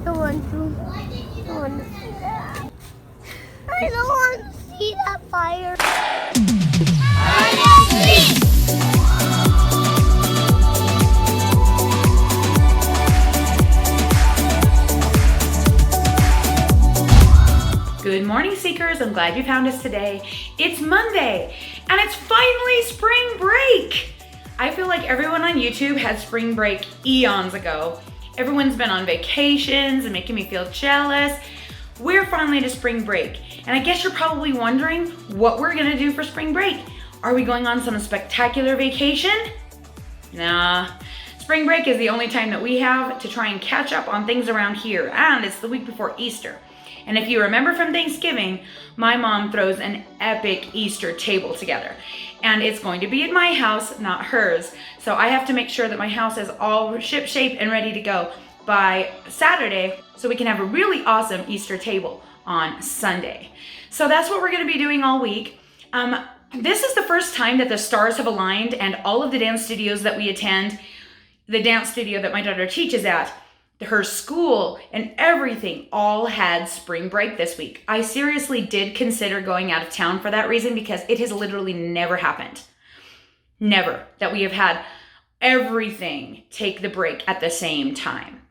don't want to see that. I don't want to see that fire. Hide and seek. Good morning, Seekers. I'm glad you found us today. It's Monday, and it's finally spring break. I feel like everyone on YouTube had spring break eons ago. Everyone's been on vacations and making me feel jealous. We're finally to spring break, and I guess you're probably wondering what we're gonna do for spring break. Are we going on some spectacular vacation? Nah. Spring break is the only time that we have to try and catch up on things around here, and it's the week before Easter. And if you remember from Thanksgiving, my mom throws an epic Easter table together. And it's going to be at my house, not hers. So I have to make sure that my house is all ship-shape and ready to go by Saturday so we can have a really awesome Easter table on Sunday. So that's what we're gonna be doing all week. This is the first time that the stars have aligned and all of the dance studios that we attend, the dance studio that my daughter teaches at, her school, and everything all had spring break this week. I seriously did consider going out of town for that reason because it has literally never happened. Never that we have had everything take the break at the same time.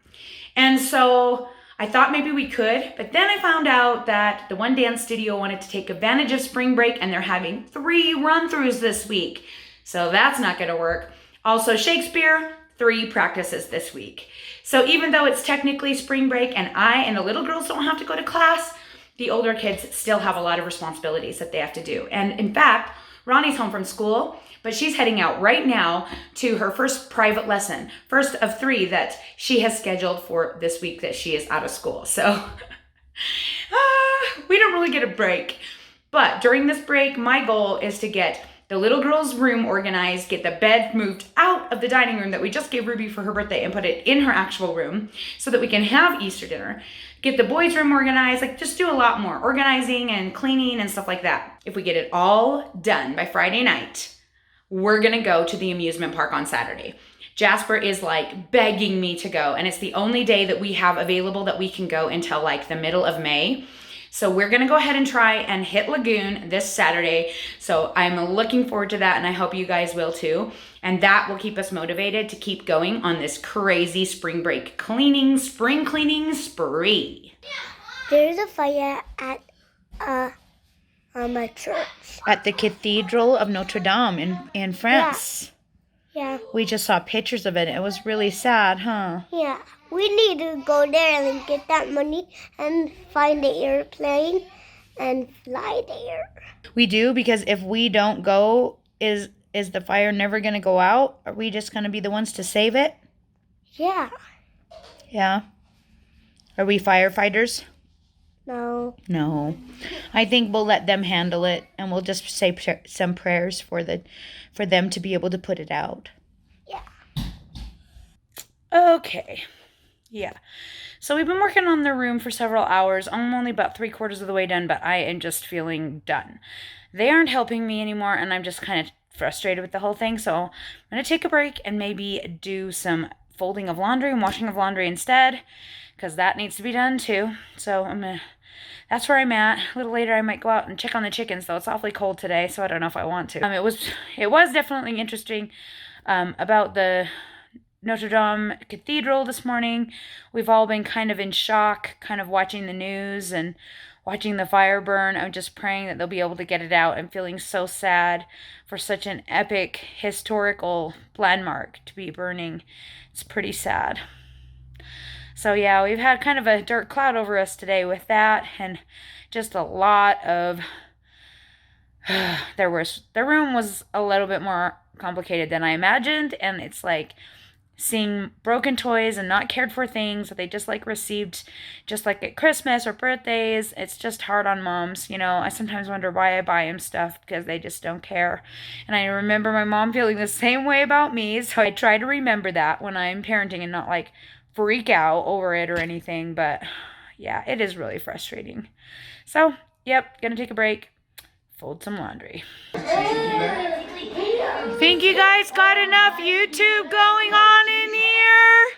And so I thought maybe we could, but then I found out that the one dance studio wanted to take advantage of spring break and they're having 3 run-throughs this week. So that's not gonna work. Also Shakespeare, 3 practices this week. So even though it's technically spring break and I and the little girls don't have to go to class, the older kids still have a lot of responsibilities that they have to do. And in fact, Rani's home from school, but she's heading out right now to her first private lesson, first of 3 that she has scheduled for this week that she is out of school. So we don't really get a break. But during this break, my goal is to get the little girl's room organized, get the bed moved out of the dining room that we just gave Ruby for her birthday and put it in her actual room so that we can have Easter dinner, get the boys' room organized, like just do a lot more organizing and cleaning and stuff like that. If we get it all done by Friday night, we're gonna go to the amusement park on Saturday. Jasper is like begging me to go, and it's the only day that we have available that we can go until like the middle of May. So we're gonna go ahead and try and hit Lagoon this Saturday. So I'm looking forward to that, and I hope you guys will too. And that will keep us motivated to keep going on this crazy spring break spring cleaning spree. There's a fire at my church. At the Cathedral of Notre in France. Yeah. We just saw pictures of it. It was really sad, huh? Yeah. We need to go there and get that money and find the airplane and fly there. We do, because if we don't go, is the fire never going to go out? Are we just going to be the ones to save it? Yeah. Yeah. Are we firefighters? No. No. I think we'll let them handle it, and we'll just say some prayers for them to be able to put it out. Yeah. Okay. Yeah. So we've been working on the room for several hours. I'm only about 3/4 of the way done, but I am just feeling done. They aren't helping me anymore, and I'm just kind of frustrated with the whole thing. So I'm going to take a break and maybe do some folding of laundry and washing of laundry instead, because that needs to be done too. So that's where I'm at. A little later I might go out and check on the chickens, though it's awfully cold today, so I don't know if I want to. It was definitely interesting about the Notre Dame Cathedral this morning. We've all been kind of in shock, kind of watching the news and watching the fire burn. I'm just praying that they'll be able to get it out. I'm feeling so sad for such an epic historical landmark to be burning. It's pretty sad. So yeah, we've had kind of a dark cloud over us today with that, and just a lot of the room was a little bit more complicated than I imagined, and it's like seeing broken toys and not cared for things that they just like received just like at Christmas or birthdays. It's just hard on moms, you know. I sometimes wonder why I buy them stuff, because they just don't care. And I remember my mom feeling the same way about me, so I try to remember that when I'm parenting and not like freak out over it or anything. But yeah, it is really frustrating. So yep, gonna take a break, fold some laundry. Think you guys got enough YouTube going on in here?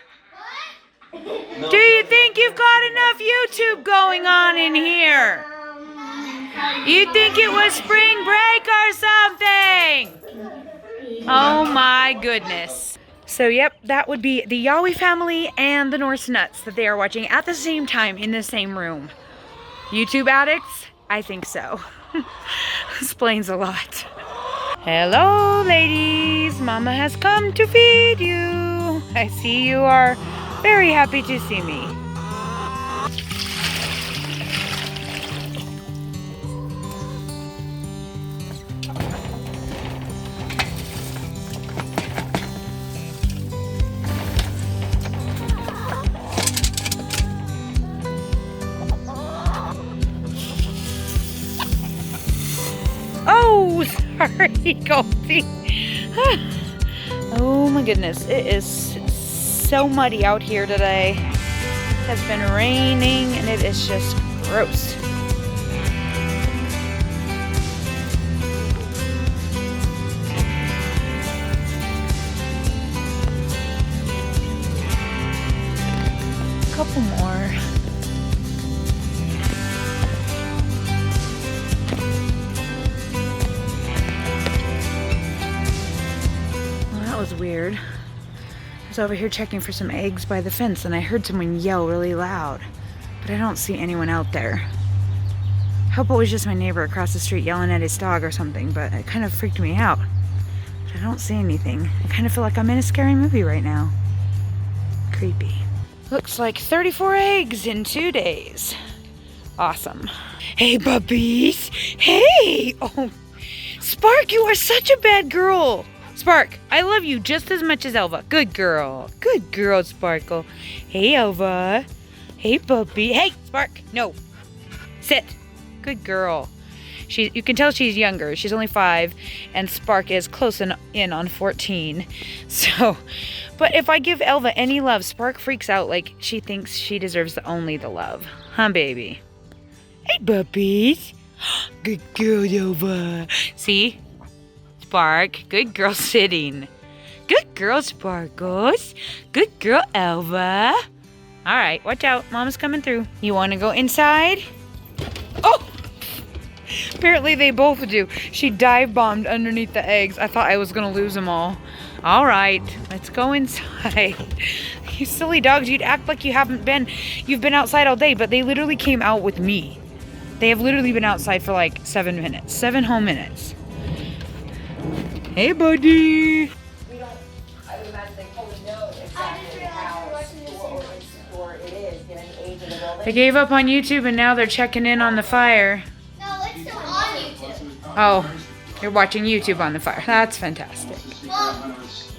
Do you think you've got YouTube going on in here. You'd think it was spring break or something. Oh my goodness. So yep, that would be the Yowie family and the Norse Nuts that they are watching at the same time in the same room. YouTube addicts? I think so. Explains a lot. Hello ladies, Mama has come to feed you. I see you are very happy to see me. Oh, sorry, Goldie. Oh my goodness, it is so muddy out here today. It has been raining and it is just gross. A couple more. Was weird. I was over here checking for some eggs by the fence and I heard someone yell really loud, but I don't see anyone out there. I hope it was just my neighbor across the street yelling at his dog or something, but it kind of freaked me out. But I don't see anything. I kind of feel like I'm in a scary movie right now. Creepy. Looks like 34 eggs in 2 days. Awesome. Hey, puppies. Hey! Oh, Spark, you are such a bad girl. Spark, I love you just as much as Elva. Good girl. Good girl, Sparkle. Hey, Elva. Hey, puppy. Hey, Spark. No. Sit. Good girl. You can tell she's younger. She's only 5, and Spark is close in on 14. So, but if I give Elva any love, Spark freaks out like she thinks she deserves only the love. Huh, baby? Hey, puppies. Good girl, Elva. See? Spark, good girl sitting. Good girl, Sparkles. Good girl, Elva. All right, watch out. Mama's coming through. You want to go inside? Oh! Apparently they both do. She dive bombed underneath the eggs. I thought I was going to lose them all. All right, let's go inside. You silly dogs, you'd act like you've been outside all day, but they literally came out with me. They have literally been outside for like 7 minutes. 7 whole minutes. Hey, buddy. I would imagine they probably know exactly how store it is, given the age of the building. They gave up on YouTube and now they're checking in on the fire. No, it's still on YouTube. Oh, you're watching YouTube on the fire. That's fantastic. Well, I was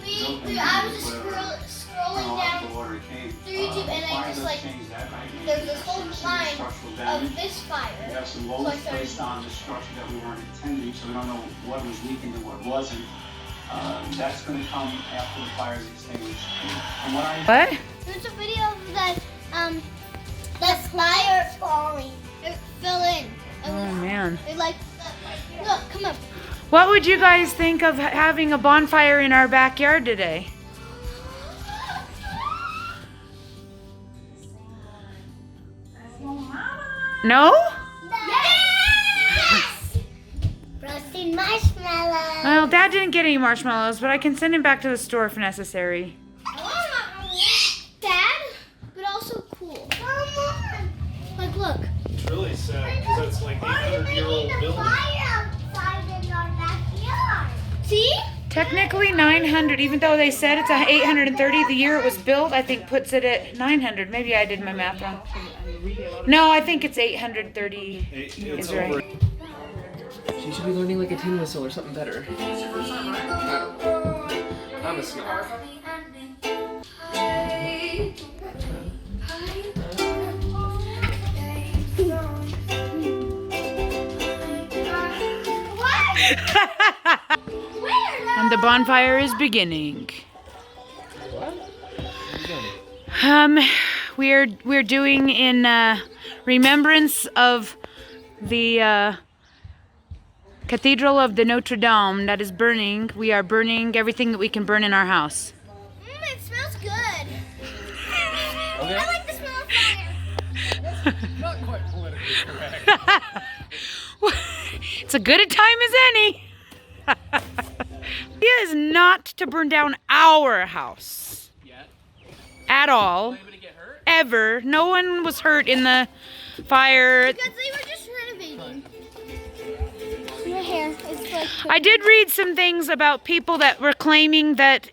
just scrolling down through YouTube and I just like, there's this whole line of this fire. We have some loads placed on the structure that we weren't intending, so we don't know what was leaking and what wasn't. That's going to come after the fire is extinguished. And What? There's a video of that, the fire falling. It fell in. Oh, man. It like, look, come up. What would you guys think of having a bonfire in our backyard today? No? Yes! Roasting marshmallows. Well, Dad didn't get any marshmallows, but I can send him back to the store if necessary. Dad, but also cool. Like, look. It's really sad because it's like 800-year-old building. See? Technically 900, even though they said it's 830 the year it was built, I think puts it at 900. Maybe I did my math wrong. No, I think it's 830 is right. She should be learning like a tin whistle or something better. I'm a snob. And the bonfire is beginning. We're doing in remembrance of the Cathedral of the Notre Dame that is burning. We are burning everything that we can burn in our house. It smells good. Okay. I like the smell of fire. Not quite politically correct. It's a good a time as any. Idea is not to burn down our house. Yet. At all. Anybody get hurt? Ever. No one was hurt in the fire. Because they were just renovating. My hair is like... I did read some things about people that were claiming that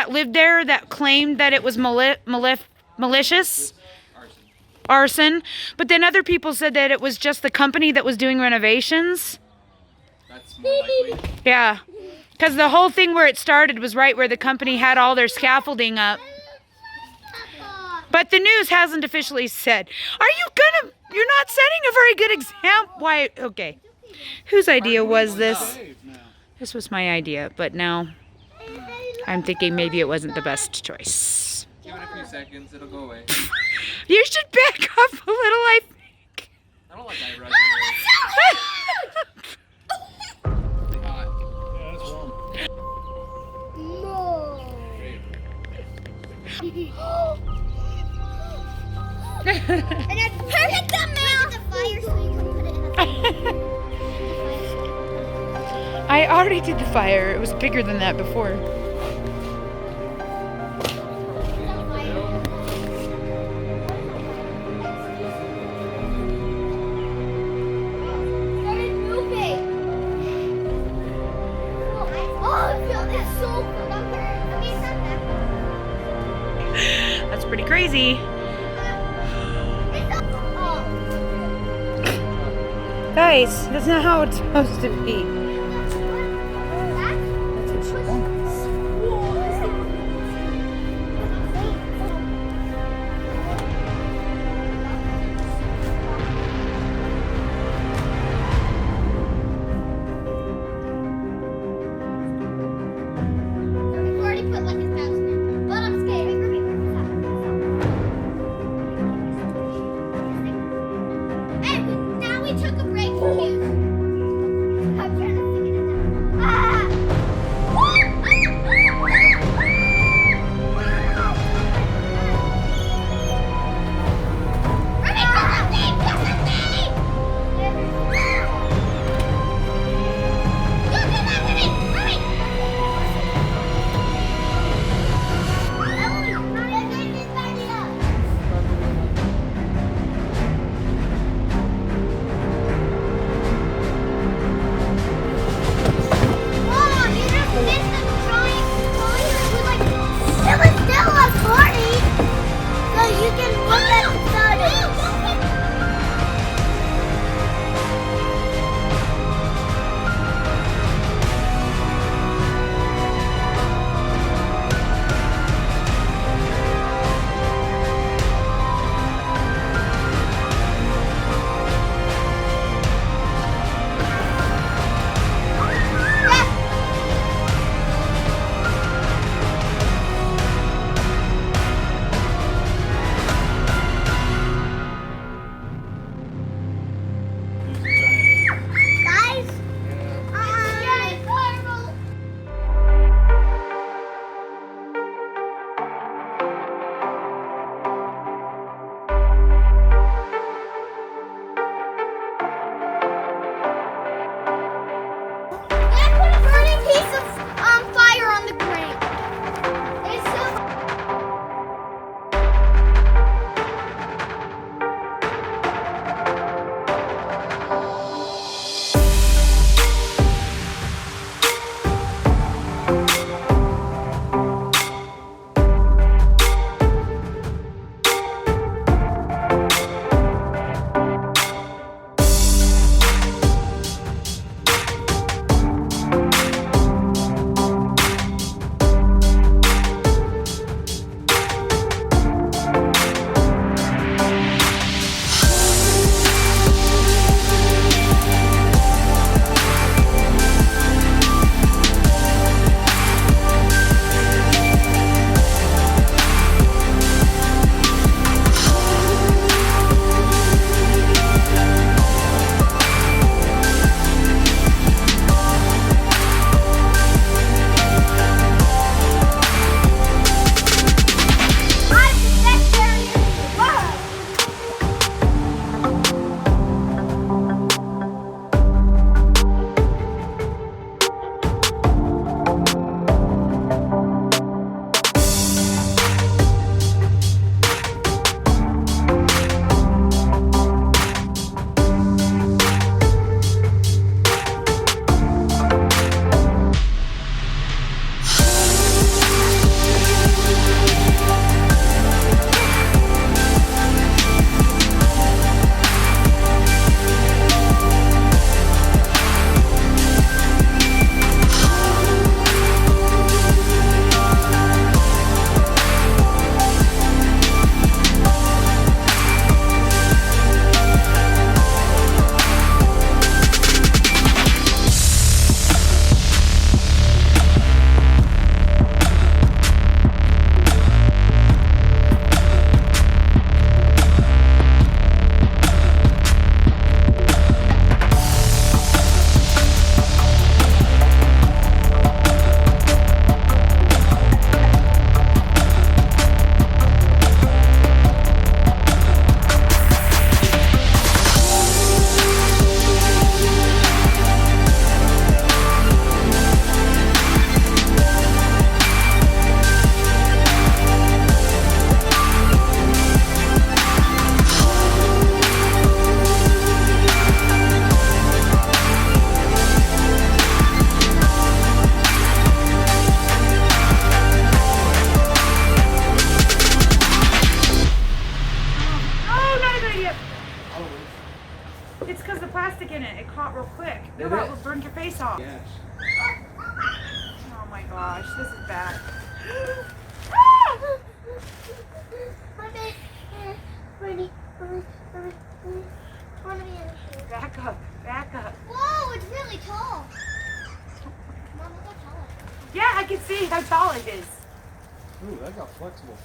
lived there that claimed that it was malicious. Arson. But then other people said that it was just the company that was doing renovations. That's more likely. Yeah. Because the whole thing where it started was right where the company had all their scaffolding up. But the news hasn't officially said. You're not setting a very good example. Why? Okay. Whose idea was this? This was my idea, but now I'm thinking maybe it wasn't the best choice. Give it a few seconds, it'll go away. You should back up a little, I think. I don't like eyebrows Yeah, that's wrong. And it's perfect amount of fire so you can put it in the fire. I already did the fire. It was bigger than that before. Started moving. Oh, I feel this so good. I mean, not that. That's pretty crazy. Guys, that's not how it's supposed to be. That's what she wants. We've already put like 1,000 in, but I'm scared. Hey, now we took a break from you. I'm trying to It's because the plastic in it caught real quick. Did Look, it? it burned your face off. Yes. Oh my gosh, this is bad. Back up, back up. Whoa, it's really tall. Mom, look how tall it Yeah, I can see how tall it is. Ooh, that got flexible.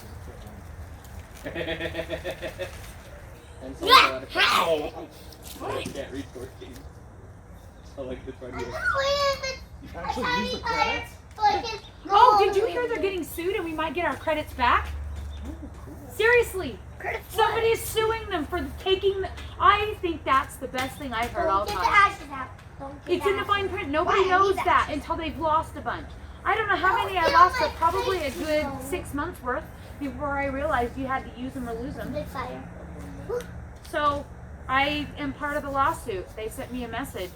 And so I can't reach working. I like the is. funny. You actually use the credits? Oh, did you hear they're getting sued and we might get our credits back? Seriously, somebody is suing them for taking. I think that's the best thing I've heard all Don't get time. the ashes out. Don't get It's the in the ashes fine out. print. Nobody Why? I knows need the that ashes. until they've lost a bunch. I don't know how many I lost, but probably a good 6 months worth before I realized you had to use them or lose them. Big fire. So I am part of the lawsuit. They sent me a message.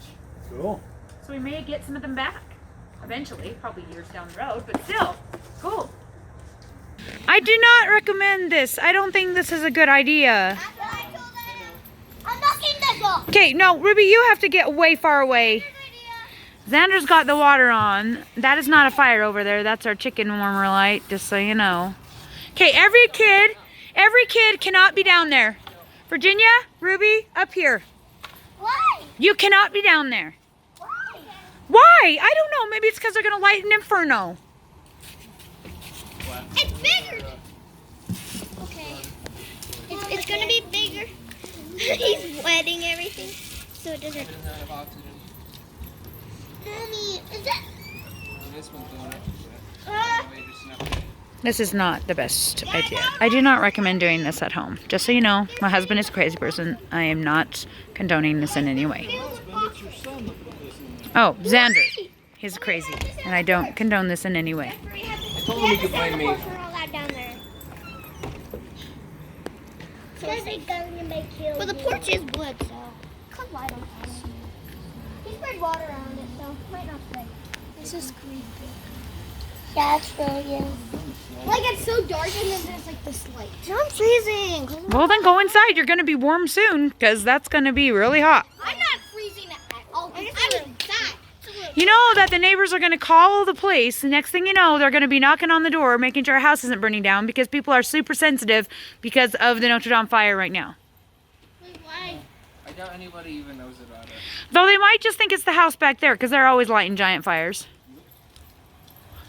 Cool. So we may get some of them back eventually, probably years down the road, but still, cool. I do not recommend this. I don't think this is a good idea. That's what I told them. I'm knocking this off. Okay, no, Ruby, you have to get way far away. Xander's got the water on. That is not a fire over there. That's our chicken warmer light, just so you know. Okay, every kid cannot be down there. Virginia, Ruby, up here. Why? You cannot be down there. Why? Why? I don't know. Maybe it's because they're going to light an inferno. It's bigger. Okay. It's gonna be bigger. He's wetting everything, so it doesn't. Mommy, is that? This is not the best idea. I do not recommend doing this at home. Just so you know, my husband is a crazy person. I am not condoning this in any way. Oh, Xander. He's crazy, and I don't condone this in any way. I told him he could blame me. Well, the porch is wood, so come light on it. He sprayed water around it, so might not stay. It's just creepy. Yeah, it's really is. Like it's so dark and then there's like this light. I'm freezing. Well, then go inside. You're going to be warm soon, because that's going to be really hot. I'm not freezing at all. I'm inside. You know that the neighbors are going to call the police. The next thing you know, they're going to be knocking on the door, making sure our house isn't burning down, because people are super sensitive because of the Notre Dame fire right now. Why? I doubt anybody even knows about it. Though they might just think it's the house back there, because they're always lighting giant fires.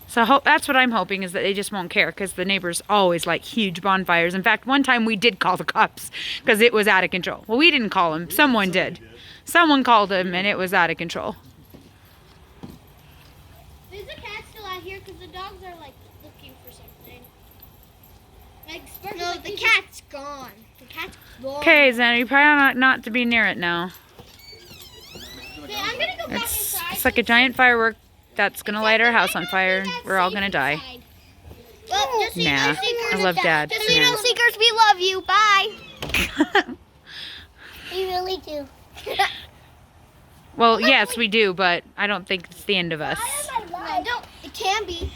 So that's what I'm hoping, is that they just won't care, because the neighbors always like huge bonfires. In fact, one time we did call the cops because it was out of control. Well, we didn't call them. Someone did. Someone called them, and it was out of control. Is the cat still out here? Because the dogs are like looking for something. Like, no, the cat's gone. The cat's gone. Okay, Xander, you probably not to be near it now. Okay, I'm gonna go back It's inside. like a giant firework that's gonna light our house on fire, and we're all gonna die. Well, just so you Nah, know, Seekers, I love Dad. Just so you Nah. know, Seekers, we love you. Bye. We really do. Well, yes, we do, but I don't think it's the end of us. No, don't. It can be.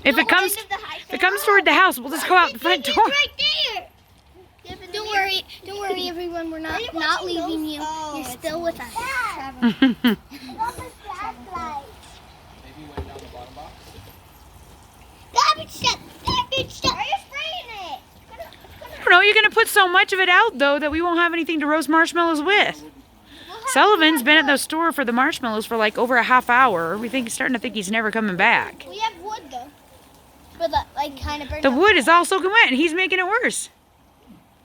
If it comes toward the house, we'll just go out the front door. Right there. Don't worry, everyone. We're not leaving you. You're still with us. Maybe you went down the bottom box? Garbage truck. Why are you spraying it? I don't know, you're gonna put so much of it out though that we won't have anything to roast marshmallows with. Sullivan's been at the store for the marshmallows for like over a half hour. He's starting to think he's never coming back. We have wood though. For the kind of burn. The wood is all soaking wet, and he's making it worse.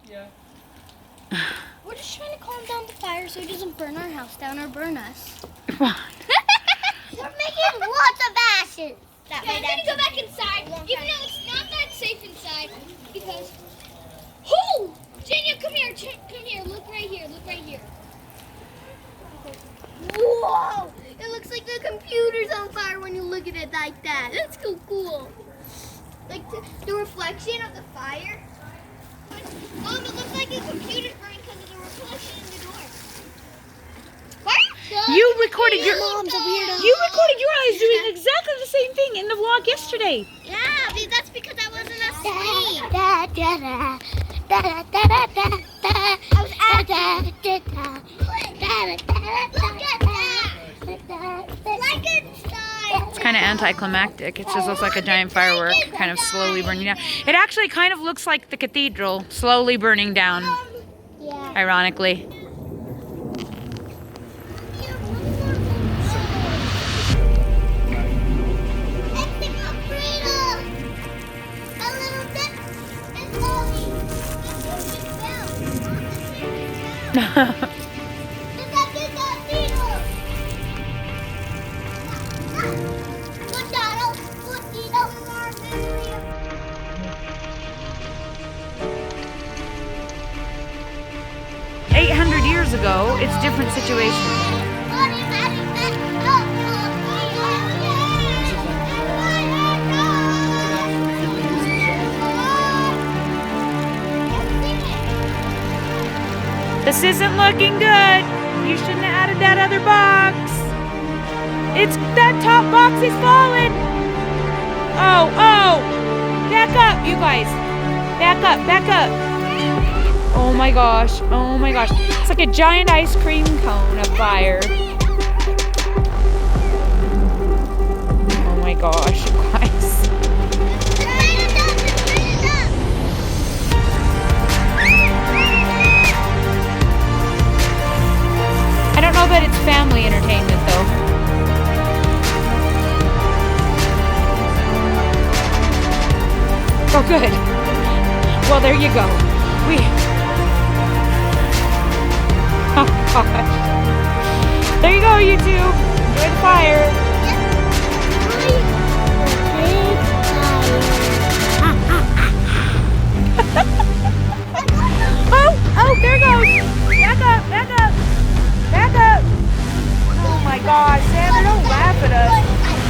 Yeah. We're just trying to calm down the fire so it doesn't burn our house down or burn us. We're making lots of ashes. I'm gonna go back inside, even though it's not that safe inside, because. Oh, Jania, come here. Come here. Look right here. Look right here. Whoa! It looks like the computer's on fire when you look at it like that. That's so cool. Like the reflection of the fire. Mom, it looks like the computer's burning because of the reflection in the door. What? You recorded your Mom's a weirdo. You recorded your eyes doing exactly the same thing in the vlog yesterday. Yeah, that's because I wasn't asleep. I was acting. anticlimactic. It just looks like a giant firework kind of slowly burning down. It actually kind of looks like the cathedral slowly burning down, Yeah. ironically. A little bit and slowly. Years ago, it's different situations. This isn't looking good. You shouldn't have added that other box. That top box is falling. Oh. Back up, you guys. Back up. Oh my gosh. It's like a giant ice cream cone of fire. Oh my gosh, you guys. I don't know that it's family entertainment though. Oh good. Well, there you go. Oh gosh. There you go, you two. Enjoy the fire. Oh, there it goes. Back up. Oh my gosh, Xander, don't laugh at us.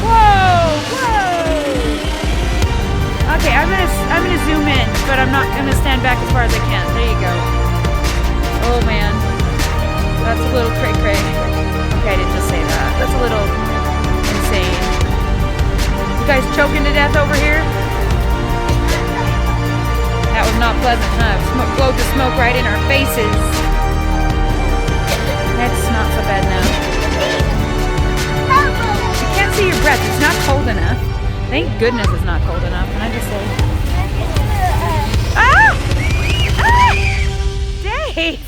Whoa. Okay, I'm gonna zoom in, but I'm gonna stand back as far as I can. There you go. Oh man. That's a little cray-cray. Okay, I didn't just say that. That's a little insane. You guys choking to death over here? That was not pleasant, huh? Blowed the smoke right in our faces. That's not so bad now. You can't see your breath. It's not cold enough. Thank goodness it's not cold enough. Can I just say? Ah! Dave!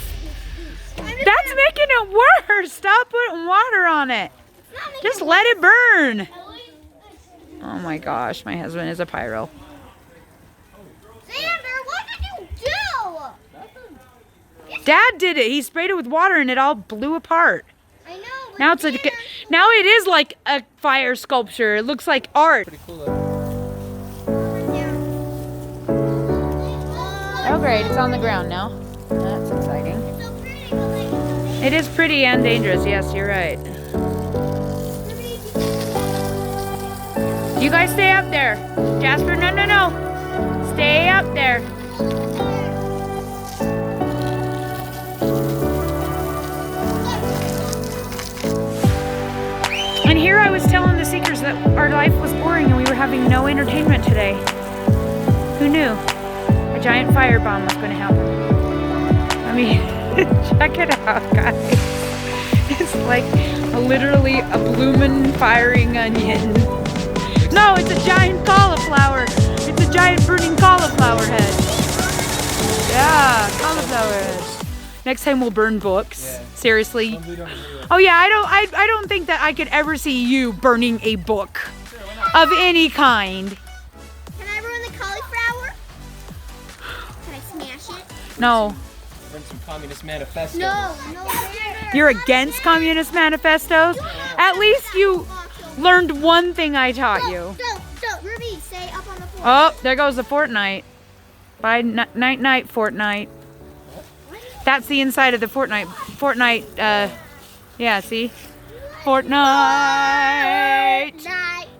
That's making it worse. Stop putting water on it. Just let it burn. Oh my gosh, my husband is a pyro. Xander, what did you do? Dad did it. He sprayed it with water and it all blew apart. I know. Now it's like now it is like a fire sculpture. It looks like art. Pretty cool though. Oh great, it's on the ground now. That's exciting. It is pretty and dangerous. Yes, you're right. You guys stay up there. Jasper, no. Stay up there. And here I was telling the Seekers that our life was boring and we were having no entertainment today. Who knew? A giant firebomb was going to happen. I mean, check it out, guys. It's like literally a bloomin' firing onion. No, it's a giant cauliflower. It's a giant burning cauliflower head. Yeah, cauliflower head. Next time we'll burn books. Yeah. Seriously. Oh yeah, I don't think that I could ever see you burning a book of any kind. Can I ruin the cauliflower? Can I smash it? No. Burn some communist manifesto. No, Xander. You're against communist manifestos? At least you learned one thing I taught you. Don't. Ruby, stay up on the floor. Oh, there goes the Fortnite. Bye, night, Fortnite. That's the inside of the Fortnite. Yeah, see? Fortnite.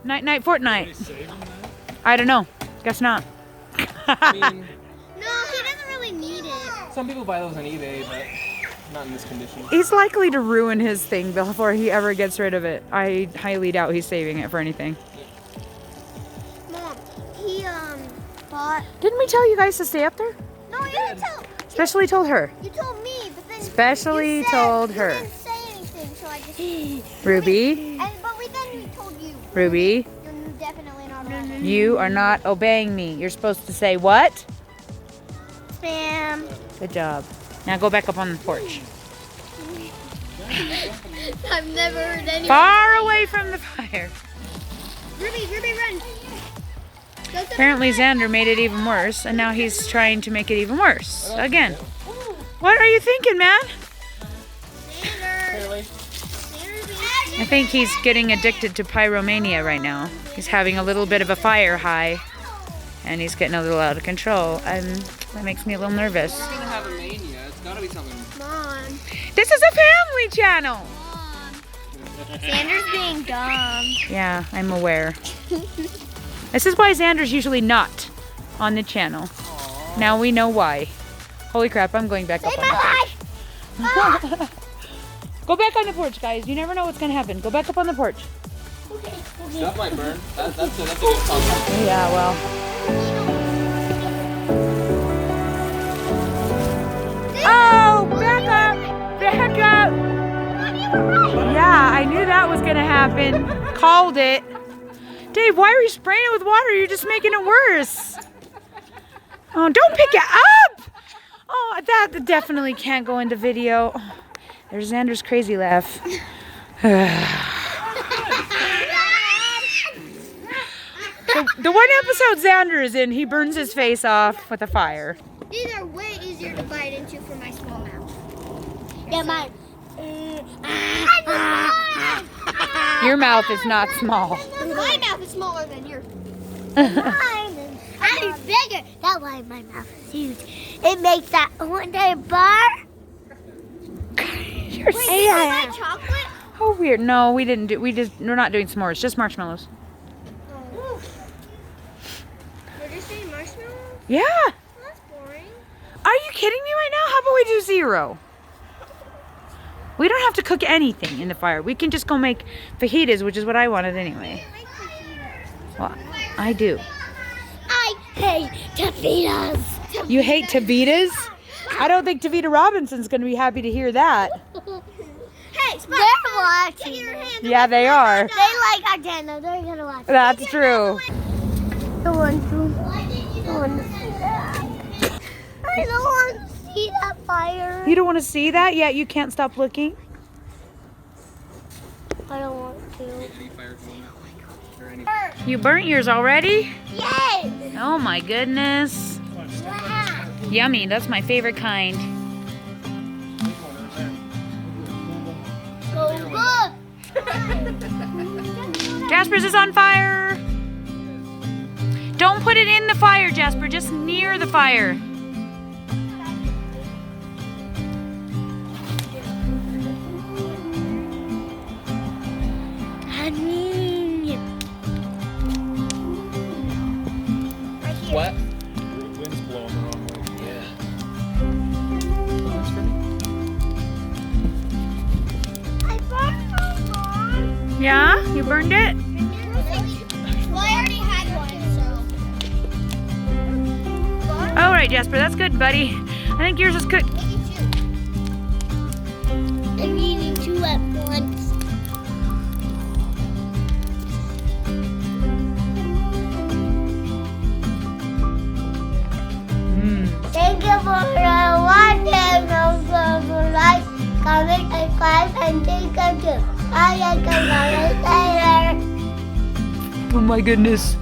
Night, Fortnite. I don't know. Guess not. I mean, No, he doesn't really need it. some people buy those on eBay, but not in this condition. He's likely to ruin his thing before he ever gets rid of it. I highly doubt he's saving it for anything. Mom, he bought. Didn't we tell you guys to stay up there? No, you didn't tell. Especially told her. You told me, but then. Especially you said, told you her. didn't say anything, so I just. Ruby? But we told you. Ruby? You're You are not obeying me. You're supposed to say what? Ma'am. Good job. Now go back up on the porch. I've never heard anyone. Far away from the fire. Ruby, run. Apparently Xander made it even worse, and now he's trying to make it even worse. Again. What are you thinking, man? I think he's getting addicted to pyromania right now. He's having a little bit of a fire high, and he's getting a little out of control. That makes me a little nervous. It's gonna have a mania. It's gotta be something. Mom. This is a family channel. Xander's being dumb. Yeah, I'm aware. This is why Xander's usually not on the channel. Aww. Now we know why. Holy crap, I'm going back up on the porch. Go back on the porch, guys. You never know what's gonna happen. Go back up on the porch. That might burn. That's a good call. Yeah, well. Oh, back up! Back up! Yeah, I knew that was gonna happen. Called it. Dave, why are you spraying it with water? You're just making it worse. Oh, don't pick it up! Oh, that definitely can't go into video. Oh, there's Xander's crazy laugh. The one episode Xander is in, he burns his face off with a fire. These are way easier to bite into for my small mouth. Yeah, mine. Your mouth is not small. My mouth is smaller than yours. Mine is bigger. That's why my mouth is huge. It makes that one day bar. You're Wait, my chocolate? Oh, weird. No, we didn't do. We're not doing s'mores. Just marshmallows. Oh. We're just doing marshmallows? Yeah. That's boring. Are you kidding me right now? How about we do 0? We don't have to cook anything in the fire. We can just go make fajitas, which is what I wanted anyway. Well, I do. I hate fajitas. You hate Tavitas? I don't think Tavita Robinson's going to be happy to hear that. Hey, they're watching. Yeah, they are. They like our channel. They're going to watch. That's true. I don't want to see that. I don't want to see that fire. You don't want to see that? Yeah, you can't stop looking. I don't want to. Any fire going or any... You burnt yours already? Yes. Oh my goodness. Wow. Yummy, that's my favorite kind. So good. Jasper's is on fire. Don't put it in the fire, Jasper, just near the fire. What? Wind's blowing the wrong way. Yeah. I burned one. Yeah, you burned it? Well, I already had one, so. All right, Jasper, that's good, buddy. I think yours is cooked. I'm eating 2 at once. Thank you for watching. Don't forget to like, comment, subscribe, and subscribe. Bye, guys. Oh my goodness.